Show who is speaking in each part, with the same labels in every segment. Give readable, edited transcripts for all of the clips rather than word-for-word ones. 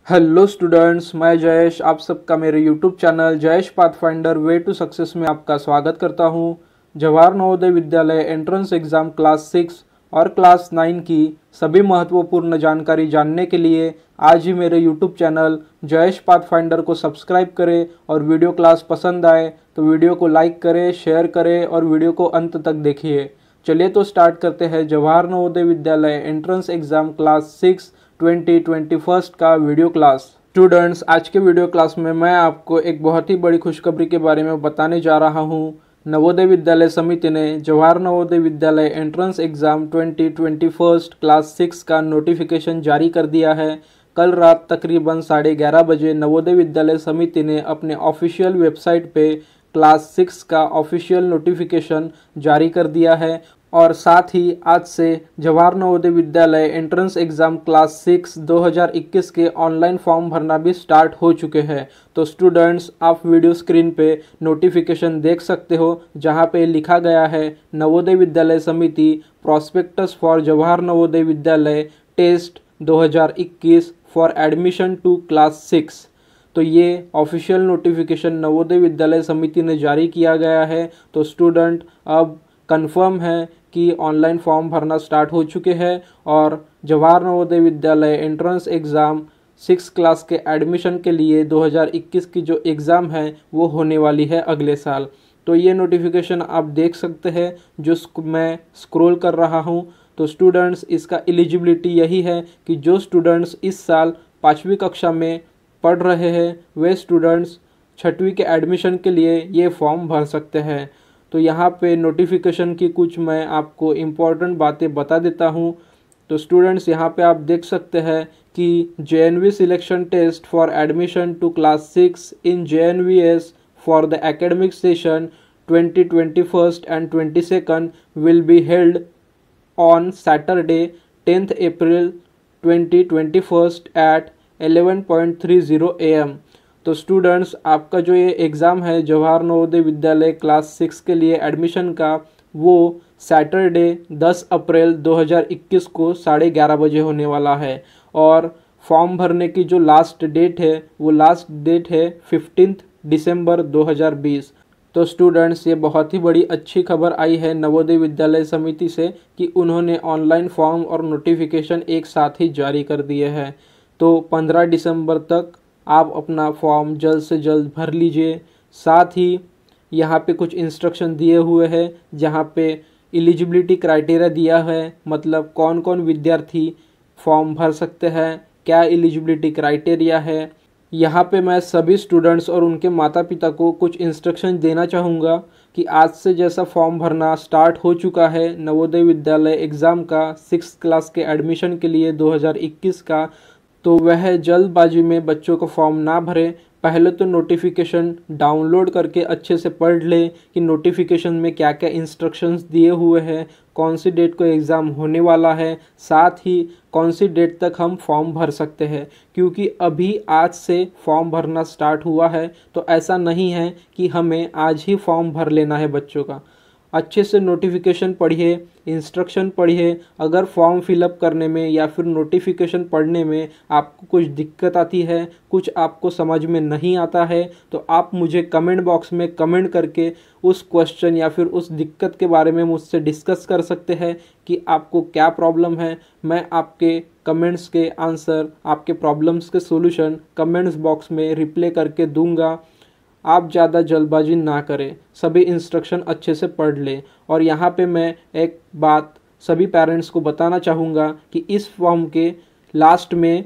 Speaker 1: Hello students, मैं जयेश आप सबका मेरे YouTube channel Jayesh pathfinder way to success में आपका स्वागत करता हूं। जवाहर नवोदय विद्यालय एंट्रेंस एग्ज़ाम क्लास 6 और क्लास 9 की सभी महत्वपूर्ण जानकारी जानने के लिए आज ही मेरे यूट्यूब चैनल जयेश पाथफाइंडर को सब्सक्राइब करें और वीडियो क्लास पसंद आए तो वीडियो को लाइक करें, शेयर करें और वीडियो को अंत तक देखिए। चलिए तो स्टार्ट करते हैं जवाहर नवोदय विद्यालय एंट्रेंस एग्ज़ाम क्लास 6 2021 का वीडियो क्लास। स्टूडेंट्स, आज के वीडियो क्लास में मैं आपको एक बहुत ही बड़ी खुशखबरी के बारे में बताने जा रहा हूं। नवोदय विद्यालय समिति ने जवाहर नवोदय विद्यालय एंट्रेंस एग्ज़ाम 2021 क्लास 6 का नोटिफिकेशन जारी कर दिया है। कल रात तकरीबन 11:30 बजे नवोदय विद्यालय समिति ने अपने ऑफिशियल वेबसाइट पे क्लास 6 का ऑफिशियल नोटिफिकेशन जारी कर दिया है और साथ ही आज से जवाहर नवोदय विद्यालय एंट्रेंस एग्ज़ाम क्लास 6 2021 के ऑनलाइन फॉर्म भरना भी स्टार्ट हो चुके हैं। तो स्टूडेंट्स, आप वीडियो स्क्रीन पे नोटिफिकेशन देख सकते हो जहां पे लिखा गया है नवोदय विद्यालय समिति prospectus for Jawahar Navodaya Vidyalaya test 2021 for admission to class 6। तो ये ऑफिशियल नोटिफिकेशन नवोदय विद्यालय समिति ने जारी किया गया है। तो स्टूडेंट, अब कंफर्म है कि ऑनलाइन फॉर्म भरना स्टार्ट हो चुके हैं और जवाहर नवोदय विद्यालय एंट्रेंस एग्ज़ाम 6 क्लास के एडमिशन के लिए 2021 की जो एग्ज़ाम है वो होने वाली है अगले साल। तो ये नोटिफिकेशन आप देख सकते हैं जो मैं स्क्रॉल कर रहा हूँ। तो स्टूडेंट्स, इसका एलिजिबिलिटी यही है कि जो स्टूडेंट्स इस साल 5वीं कक्षा में पढ़ रहे हैं वे स्टूडेंट्स 6वीं के एडमिशन के लिए ये फॉर्म भर सकते हैं। तो यहाँ पे नोटिफिकेशन की कुछ मैं आपको इम्पॉर्टेंट बातें बता देता हूँ। तो स्टूडेंट्स, यहाँ पे आप देख सकते हैं कि JNV selection test for admission to class 6 in JNVS for the academic session 2021 and 22 will be held on Saturday 10th April 2021 at 11:30 AM। तो स्टूडेंट्स, आपका जो ये एग्ज़ाम है जवाहर नवोदय विद्यालय क्लास 6 के लिए एडमिशन का वो सैटरडे 10 अप्रैल 2021 को 11:30 बजे होने वाला है और फॉर्म भरने की जो लास्ट डेट है वो लास्ट डेट है 15 दिसंबर 2020। तो स्टूडेंट्स, ये बहुत ही बड़ी अच्छी खबर आई है नवोदय विद्यालय समिति से कि उन्होंने ऑनलाइन फॉर्म और नोटिफिकेशन एक साथ ही जारी कर दिए हैं। तो 15 दिसंबर तक आप अपना फॉर्म जल्द से जल्द भर लीजिए। साथ ही यहाँ पे कुछ इंस्ट्रक्शन दिए हुए हैं जहाँ पे एलिजिबिलिटी क्राइटेरिया दिया है, मतलब कौन कौन विद्यार्थी फॉर्म भर सकते हैं, क्या एलिजिबिलिटी क्राइटेरिया है। यहाँ पे मैं सभी स्टूडेंट्स और उनके माता पिता को कुछ इंस्ट्रक्शन देना चाहूँगा कि आज से जैसा फॉर्म भरना स्टार्ट हो चुका है नवोदय विद्यालय एग्ज़ाम का 6 क्लास के एडमिशन के लिए 2021 का, तो वह जल्दबाजी में बच्चों को फॉर्म ना भरें। पहले तो नोटिफिकेशन डाउनलोड करके अच्छे से पढ़ लें कि नोटिफिकेशन में क्या क्या इंस्ट्रक्शंस दिए हुए हैं, कौन सी डेट को एग्ज़ाम होने वाला है, साथ ही कौन सी डेट तक हम फॉर्म भर सकते हैं। क्योंकि अभी आज से फॉर्म भरना स्टार्ट हुआ है तो ऐसा नहीं है कि हमें आज ही फॉर्म भर लेना है बच्चों का। अच्छे से नोटिफिकेशन पढ़िए, इंस्ट्रक्शन पढ़िए। अगर फॉर्म फिलअप करने में या फिर नोटिफिकेशन पढ़ने में आपको कुछ दिक्कत आती है, कुछ आपको समझ में नहीं आता है, तो आप मुझे कमेंट बॉक्स में कमेंट करके उस क्वेश्चन या फिर उस दिक्कत के बारे में मुझसे डिस्कस कर सकते हैं कि आपको क्या प्रॉब्लम है। मैं आपके कमेंट्स के आंसर, आपके प्रॉब्लम्स के सॉल्यूशन कमेंट्स बॉक्स में रिप्लाई करके दूंगा। आप ज़्यादा जल्दबाजी ना करें, सभी इंस्ट्रक्शन अच्छे से पढ़ लें। और यहाँ पे मैं एक बात सभी पेरेंट्स को बताना चाहूँगा कि इस फॉर्म के लास्ट में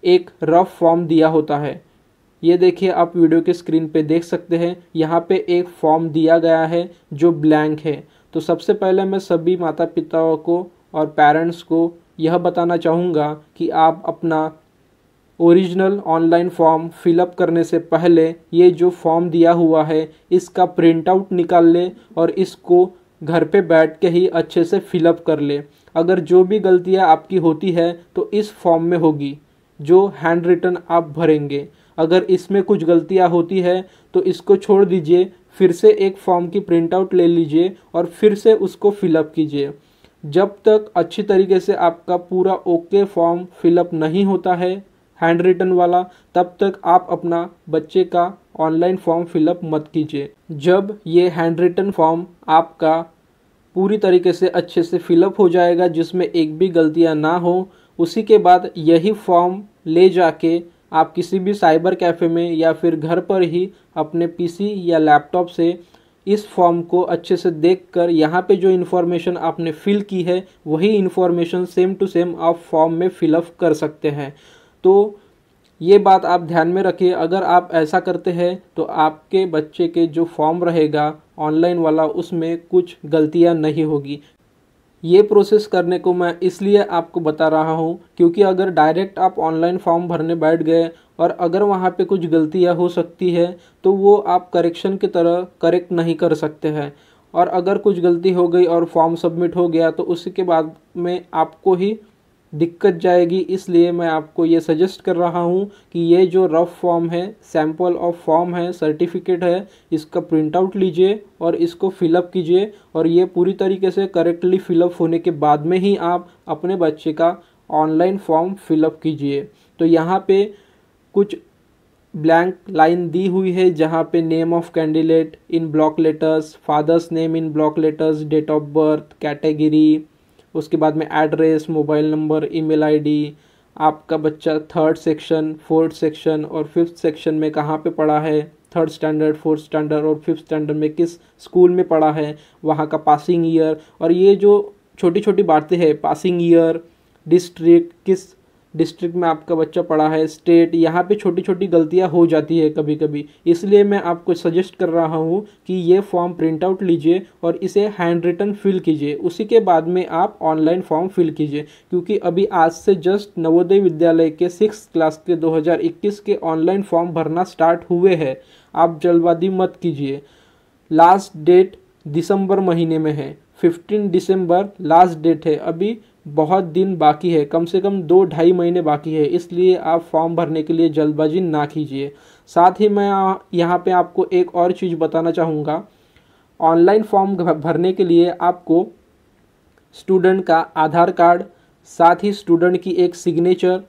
Speaker 1: एक रफ फॉर्म दिया होता है। ये देखिए, आप वीडियो के स्क्रीन पे देख सकते हैं, यहाँ पे एक फॉर्म दिया गया है जो ब्लैंक है। तो सबसे पहले मैं सभी माता पिताओं को और पेरेंट्स को यह बताना चाहूँगा कि आप अपना ओरिजिनल ऑनलाइन फॉर्म फिलअप करने से पहले ये जो फॉर्म दिया हुआ है इसका प्रिंट आउट निकाल ले और इसको घर पे बैठ के ही अच्छे से फिलअप कर ले। अगर जो भी गलतियां आपकी होती है तो इस फॉर्म में होगी जो हैंड रिटन आप भरेंगे। अगर इसमें कुछ गलतियां होती है तो इसको छोड़ दीजिए, फिर से एक फॉर्म की प्रिंट आउट ले लीजिए और फिर से उसको फिलअप कीजिए। जब तक अच्छी तरीके से आपका पूरा ओके फॉर्म फिलअप नहीं होता है हैंड रिटन वाला, तब तक आप अपना बच्चे का ऑनलाइन फॉर्म फिलअप मत कीजिए। जब ये हैंड रिटन फॉर्म आपका पूरी तरीके से अच्छे से फिलअप हो जाएगा, जिसमें एक भी गलतियां ना हो, उसी के बाद यही फॉर्म ले जाके आप किसी भी साइबर कैफ़े में या फिर घर पर ही अपने पीसी या लैपटॉप से इस फॉर्म को अच्छे से देखकर यहाँ पे जो इन्फॉर्मेशन आपने फिल की है वही इन्फॉर्मेशन सेम टू सेम आप फॉर्म में फिलअप कर सकते हैं। तो ये बात आप ध्यान में रखिए। अगर आप ऐसा करते हैं तो आपके बच्चे के जो फॉर्म रहेगा ऑनलाइन वाला, उसमें कुछ गलतियाँ नहीं होगी। ये प्रोसेस करने को मैं इसलिए आपको बता रहा हूँ क्योंकि अगर डायरेक्ट आप ऑनलाइन फॉर्म भरने बैठ गए और अगर वहाँ पे कुछ गलतियाँ हो सकती है तो वो आप करेक्शन की तरह करेक्ट नहीं कर सकते हैं, और अगर कुछ गलती हो गई और फॉर्म सबमिट हो गया तो उसी के बाद में आपको ही दिक्कत जाएगी। इसलिए मैं आपको ये सजेस्ट कर रहा हूँ कि ये जो रफ फॉर्म है, सैम्पल ऑफ फॉर्म है, सर्टिफिकेट है, इसका प्रिंट आउट लीजिए और इसको फिलअप कीजिए, और ये पूरी तरीके से करेक्टली फिलअप होने के बाद में ही आप अपने बच्चे का ऑनलाइन फॉर्म फिलअप कीजिए। तो यहाँ पे कुछ ब्लैंक लाइन दी हुई है जहाँ पे name of candidate in block letters, father's name in block letters, date of birth, category, उसके बाद में address, mobile number, email ID, आपका बच्चा थर्ड सेक्शन, फोर्थ सेक्शन और फिफ्थ सेक्शन में कहाँ पे पढ़ा है, थर्ड स्टैंडर्ड, फोर्थ स्टैंडर्ड और फिफ्थ स्टैंडर्ड में किस स्कूल में पढ़ा है, वहाँ का पासिंग ईयर, और ये जो छोटी छोटी बातें हैं, पासिंग ईयर, डिस्ट्रिक्ट, किस डिस्ट्रिक्ट में आपका बच्चा पढ़ा है, स्टेट, यहाँ पे छोटी छोटी गलतियाँ हो जाती है कभी कभी। इसलिए मैं आपको सजेस्ट कर रहा हूँ कि ये फॉर्म प्रिंट आउट लीजिए और इसे हैंड रिटन फिल कीजिए, उसी के बाद में आप ऑनलाइन फॉर्म फिल कीजिए। क्योंकि अभी आज से जस्ट नवोदय विद्यालय के 6th क्लास के 2021 के ऑनलाइन फॉर्म भरना स्टार्ट हुए हैं। आप जल्दबाजी मत कीजिए। लास्ट डेट दिसंबर महीने में है, 15 दिसंबर लास्ट डेट है। अभी बहुत दिन बाकी है, कम से कम 2-2.5 महीने बाकी है, इसलिए आप फॉर्म भरने के लिए जल्दबाजी ना कीजिए। साथ ही मैं यहाँ पे आपको एक और चीज़ बताना चाहूँगा। ऑनलाइन फॉर्म भरने के लिए आपको स्टूडेंट का आधार कार्ड, साथ ही स्टूडेंट की एक सिग्नेचर,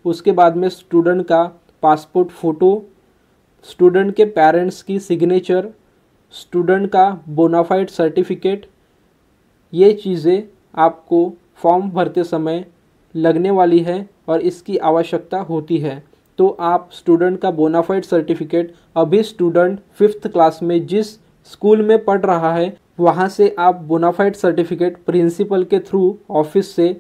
Speaker 1: उसके बाद में स्टूडेंट का पासपोर्ट फ़ोटो, स्टूडेंट के पेरेंट्स की सिग्नेचर, स्टूडेंट का बोनाफाइड सर्टिफिकेट, ये चीज़ें आपको फॉर्म भरते समय लगने वाली है और इसकी आवश्यकता होती है। तो आप स्टूडेंट का बोनाफाइड सर्टिफिकेट, अभी स्टूडेंट 5th क्लास में जिस स्कूल में पढ़ रहा है वहाँ से आप बोनाफाइड सर्टिफिकेट प्रिंसिपल के थ्रू ऑफिस से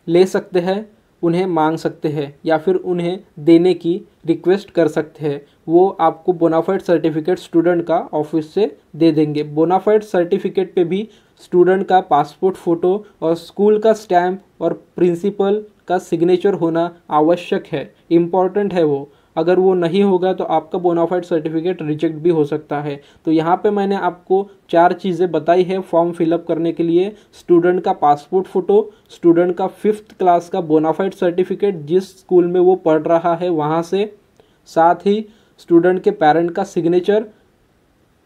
Speaker 1: ले सकते हैं, उन्हें मांग सकते हैं या फिर उन्हें देने की रिक्वेस्ट कर सकते हैं। वो आपको बोनाफाइड सर्टिफिकेट स्टूडेंट का ऑफिस से दे देंगे। बोनाफाइड सर्टिफिकेट पे भी स्टूडेंट का पासपोर्ट फ़ोटो और स्कूल का स्टैम्प और प्रिंसिपल का सिग्नेचर होना आवश्यक है, इम्पॉर्टेंट है वो। अगर वो नहीं होगा तो आपका बोनाफाइड सर्टिफिकेट रिजेक्ट भी हो सकता है। तो यहाँ पे मैंने आपको 4 चीज़ें बताई है फॉर्म फिलअप करने के लिए। स्टूडेंट का पासपोर्ट फ़ोटो, स्टूडेंट का 5th क्लास का बोनाफाइड सर्टिफिकेट जिस स्कूल में वो पढ़ रहा है वहाँ से, साथ ही स्टूडेंट के पेरेंट का सिग्नेचर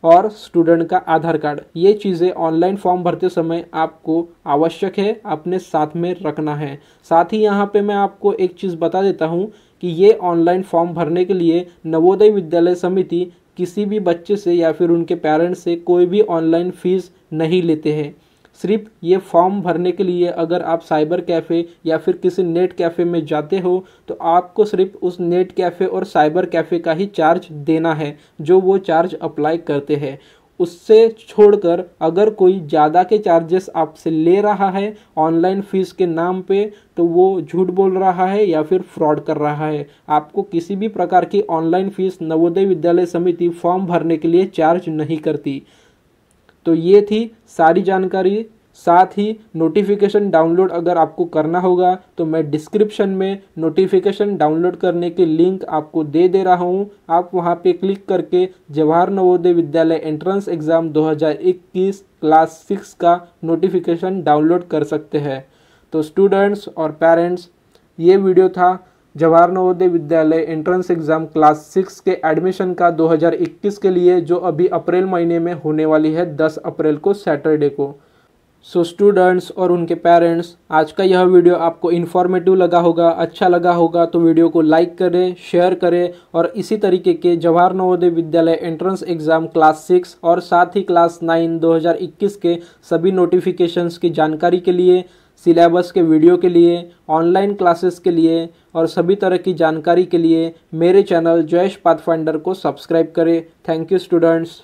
Speaker 1: और स्टूडेंट का आधार कार्ड। ये चीज़ें ऑनलाइन फॉर्म भरते समय आपको आवश्यक है अपने साथ में रखना है। साथ ही यहाँ पे मैं आपको एक चीज़ बता देता हूँ कि ये ऑनलाइन फॉर्म भरने के लिए नवोदय विद्यालय समिति किसी भी बच्चे से या फिर उनके पेरेंट्स से कोई भी ऑनलाइन फ़ीस नहीं लेते हैं। सिर्फ ये फॉर्म भरने के लिए अगर आप साइबर कैफ़े या फिर किसी नेट कैफ़े में जाते हो तो आपको सिर्फ उस नेट कैफ़े और साइबर कैफ़े का ही चार्ज देना है, जो वो चार्ज अप्लाई करते हैं। उससे छोड़कर अगर कोई ज़्यादा के चार्जेस आपसे ले रहा है ऑनलाइन फ़ीस के नाम पे, तो वो झूठ बोल रहा है या फिर फ्रॉड कर रहा है। आपको किसी भी प्रकार की ऑनलाइन फ़ीस नवोदय विद्यालय समिति फॉर्म भरने के लिए चार्ज नहीं करती। तो ये थी सारी जानकारी। साथ ही नोटिफिकेशन डाउनलोड अगर आपको करना होगा तो मैं डिस्क्रिप्शन में नोटिफिकेशन डाउनलोड करने के लिंक आपको दे रहा हूँ। आप वहाँ पे क्लिक करके जवाहर नवोदय विद्यालय एंट्रेंस एग्ज़ाम 2021 क्लास 6 का नोटिफिकेशन डाउनलोड कर सकते हैं। तो स्टूडेंट्स और पेरेंट्स, ये वीडियो था जवाहर नवोदय विद्यालय एंट्रेंस एग्ज़ाम क्लास 6 के एडमिशन का 2021 के लिए, जो अभी अप्रैल महीने में होने वाली है 10 अप्रैल को, सैटरडे को। सो स्टूडेंट्स और उनके पेरेंट्स, आज का यह वीडियो आपको इन्फॉर्मेटिव लगा होगा, अच्छा लगा होगा तो वीडियो को लाइक करें, शेयर करें और इसी तरीके के जवाहर नवोदय विद्यालय एंट्रेंस एग्ज़ाम क्लास 6 और साथ ही क्लास 9 2021 के सभी नोटिफिकेशंस की जानकारी के लिए, सिलेबस के वीडियो के लिए, ऑनलाइन क्लासेस के लिए और सभी तरह की जानकारी के लिए मेरे चैनल जयेश पाथफाइंडर को सब्सक्राइब करें। Thank you students.